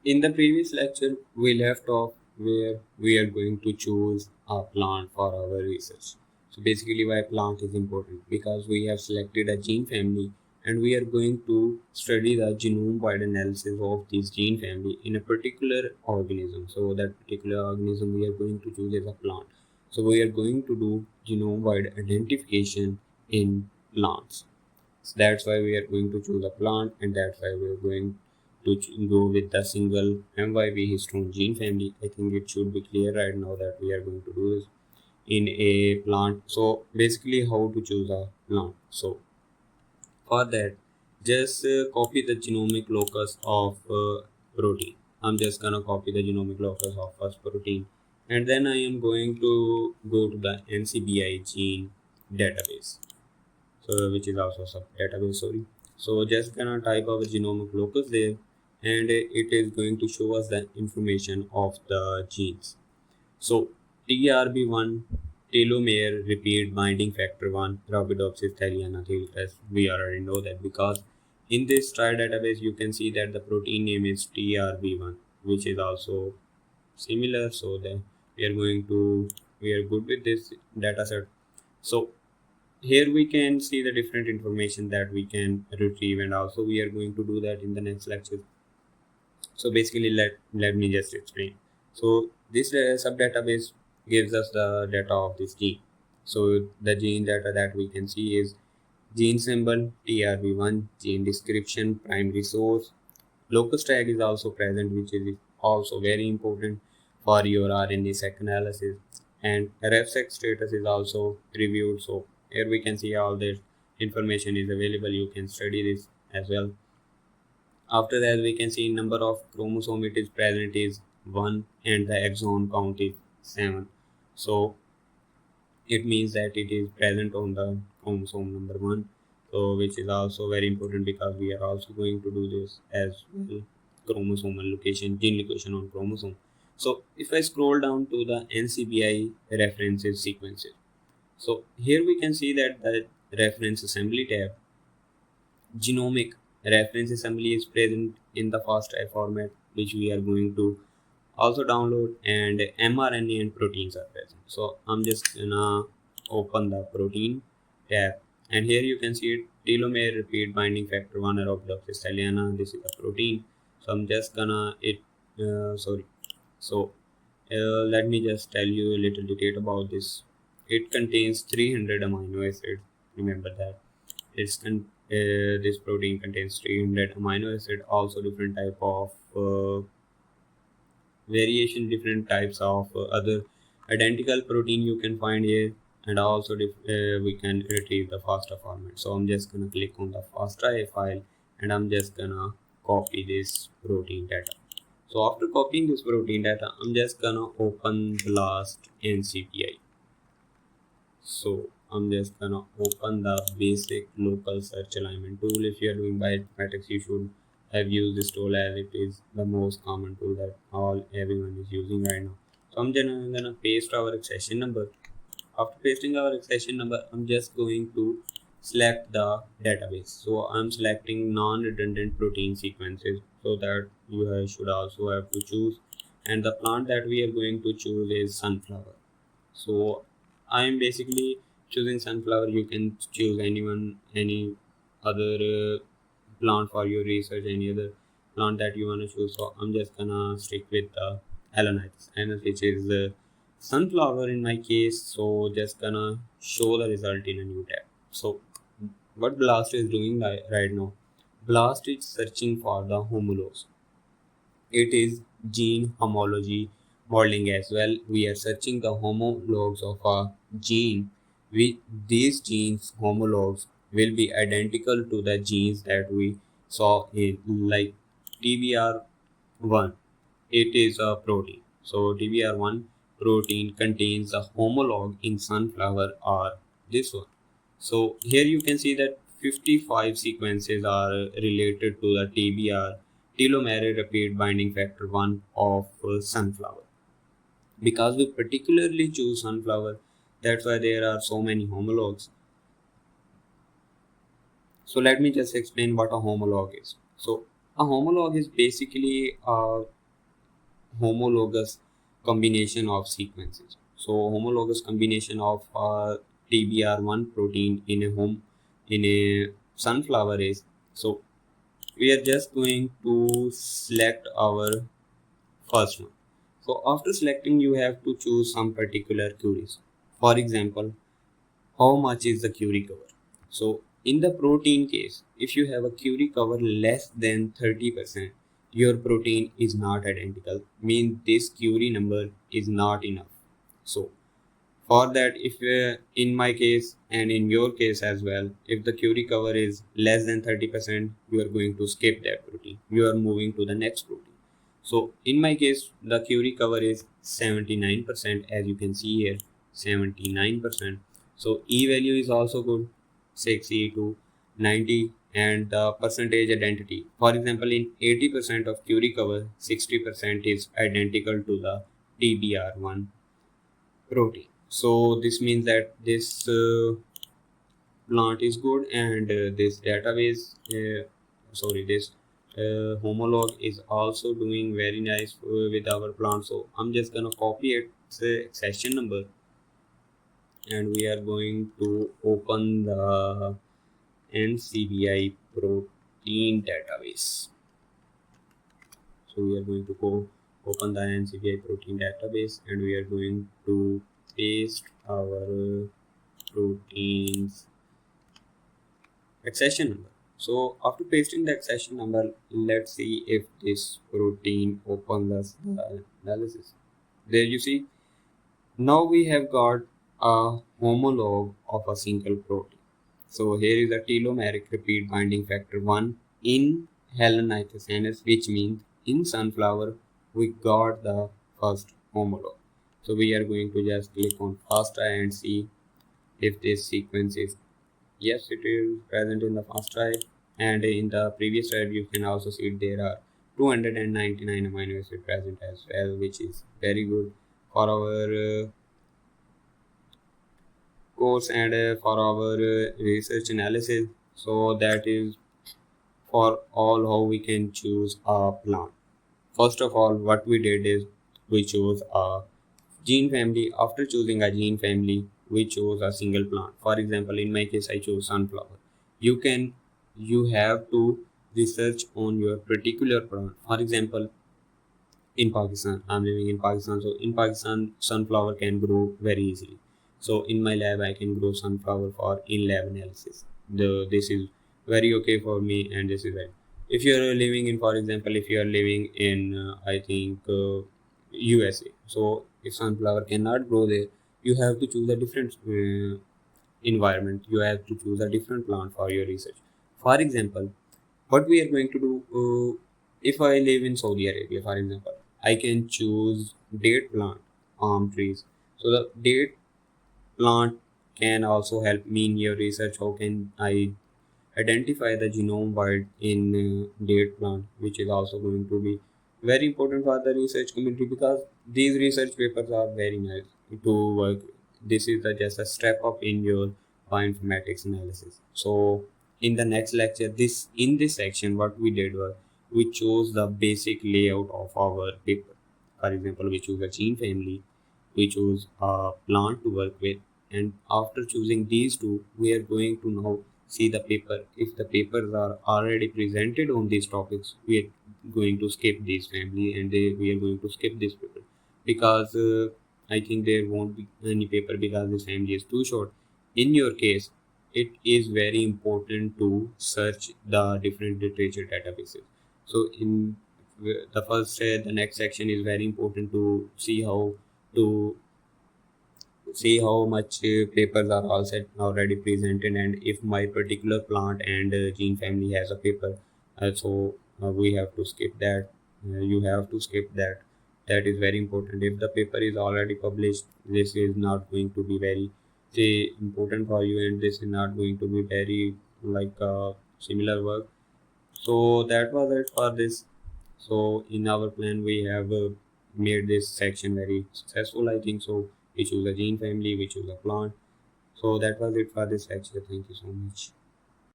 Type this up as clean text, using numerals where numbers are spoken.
In the previous lecture, we left off where we are going to choose a plant for our research. So basically why plant is important, because we have selected a gene family and we are going to study the genome-wide analysis of this gene family in a particular organism. So that particular organism we are going to choose as a plant. So we are going to do genome-wide identification in plants. So that's why we are going to choose a plant, and that's why we are going to go with the single MYB histone gene family. I think it should be clear right now that we are going to do this in a plant. So basically how to choose a plant. So for that, just copy the genomic locus of protein. I'm just gonna copy the genomic locus of first protein, and then I am going to go to the NCBI gene database, so which is also sub database, sorry. So just gonna type our genomic locus there, and it is going to show us the information of the genes. So TRB1, telomere repeat binding factor 1, Arabidopsis thaliana thaliana, we already know that, because in this tri database you can see that the protein name is TRB1, which is also similar. So then we are good with this data set. So here we can see the different information that we can retrieve, and also we are going to do that in the next lecture. So basically let me just explain. So this sub database gives us the data of this gene. So the gene data that we can see is gene symbol TRB1, gene description, primary source, locus tag is also present, which is also very important for your RNA-seq analysis, and RefSeq status is also reviewed. So here we can see all this information is available. You can study this as well. After that, we can see number of chromosome it is present is 1, and the exon count is 7. So it means that it is present on the chromosome number 1, so which is also very important because we are also going to do this as well, chromosomal location, gene location on chromosome. So if I scroll down to the NCBI references sequences, so here we can see that the reference assembly tab, genomic reference assembly is present in the FASTA format, which we are going to also download, and mRNA and proteins are present. So I'm just gonna open the protein tab, and here you can see it, telomere repeat binding factor 1, Arabidopsis thaliana. This is the protein. So I'm just gonna sorry. So let me just tell you a little detail about this. It contains 300 amino acids. Remember that this protein contains 300 amino acid. Also different type of variation, different types of other identical protein you can find here, and also we can retrieve the FASTA format. So I'm just gonna click on the FASTA file, and I'm just gonna copy this protein data. So after copying this protein data, I'm just gonna open BLAST NCBI. So I'm just gonna open the basic local search alignment tool. If you are doing bioinformatics, you should have used this tool, as it is the most common tool that everyone is using right now. So I'm gonna paste our accession number. After pasting our accession number, I'm just going to select the database. So I'm selecting non-redundant protein sequences, so that you should also have to choose. And the plant that we are going to choose is sunflower. So I'm basically choosing sunflower. You can choose any other plant for your research, any other plant that you want to choose. So I'm just gonna stick with the Alanitis, and which is sunflower in my case. So just gonna show the result in a new tab. So what Blast is doing right now, Blast is searching for the homologs. It is gene homology modeling as well. We are searching the homologs of a gene. These genes homologs will be identical to the genes that we saw in, like TBR1. It is a protein. So TBR1 protein contains a homolog in sunflower, or this one. So here you can see that 55 sequences are related to the TBR, telomere repeat binding factor 1 of sunflower. Because we particularly choose sunflower, that's why there are so many homologs. So let me just explain what a homolog is. So a homolog is basically a homologous combination of sequences. So homologous combination of TBR1 protein in a sunflower is, so we are just going to select our first one. So after selecting, you have to choose some particular queries. For example, how much is the query cover? So in the protein case, if you have a query cover less than 30%, your protein is not identical, means this query number is not enough. So for that, if in my case and in your case as well, if the query cover is less than 30%, you are going to skip that protein. You are moving to the next protein. So in my case, the query cover is 79%, as you can see here, 79%. So E value is also good, 60 to 90, and the percentage identity. For example, in 80% of query cover, 60% is identical to the TBR1 protein. So this means that this plant is good, and this database, this homolog is also doing very nice with our plant. So I'm just gonna copy its accession number, and we are going to open the NCBI protein database. So we are going to go open the NCBI protein database, and we are going to paste our proteins accession number. So after pasting the accession number, let's see if this protein opens us the analysis. There you see, now we have got a homolog of a single protein. So here is a telomeric repeat binding factor 1 in Helenichthys, which means in sunflower we got the first homolog. So we are going to just click on FASTA and see if this sequence is, yes, it is present in the FASTA, and in the previous slide you can also see there are 299 amino acids present as well, which is very good for our course and for our research analysis. So that is for all how we can choose a plant. First of all, what we did is we chose a gene family. After choosing a gene family, we chose a single plant. For example, in my case, I chose sunflower. You have to research on your particular plant. For example, in Pakistan, I'm living in Pakistan. So in Pakistan, sunflower can grow very easily. So in my lab, I can grow sunflower for in-lab analysis. This is very okay for me, and this is right. If you are living in, for example, if you are living in, I think USA. So if sunflower cannot grow there, you have to choose a different environment. You have to choose a different plant for your research. For example, what we are going to do, if I live in Saudi Arabia, for example, I can choose date plant, palm trees. So the date plant can also help me in your research. How can I identify the genome wide in date plant, which is also going to be very important for the research community, because these research papers are very nice to work. This is just a step up in your bioinformatics analysis. So in the next lecture, in this section, what we did was we chose the basic layout of our paper. For example, we choose a gene family, we choose a plant to work with, and after choosing these two, we are going to now see the paper. If the papers are already presented on these topics, we are going to skip this family, and we are going to skip this paper, because I think there won't be any paper because this family is too short. In your case, it is very important to search the different literature databases. So in the next section is very important to to see how much papers are already presented, and if my particular plant and gene family has a paper, we have to skip that. You have to skip that. That is very important. If the paper is already published, this is not going to be very, say, important for you, and this is not going to be very like similar work. So that was it for this. So in our plan, we have made this section very successful, I think so. We choose a gene family, we choose a plant. So that was it for this lecture. Thank you so much.